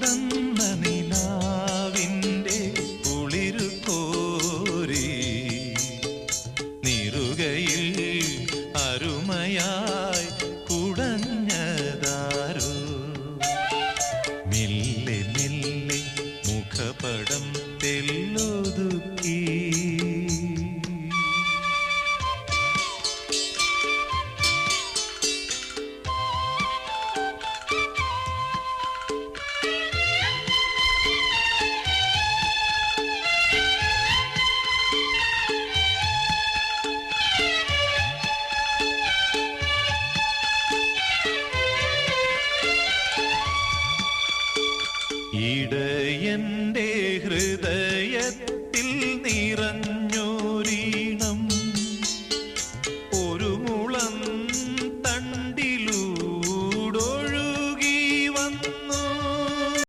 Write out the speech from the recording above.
ചുടന്ന നിലാവിൻ്റെ കുളിരു കോരി നിറുകയിൽ അരുമയായി കുടഞ്ഞതാരോ മെല്ലെ മെല്ലെ മുഖപടം തെല്ലൊതുക്കി ഇടയന്റെ ഹൃദയത്തിൽ നിറഞ്ഞ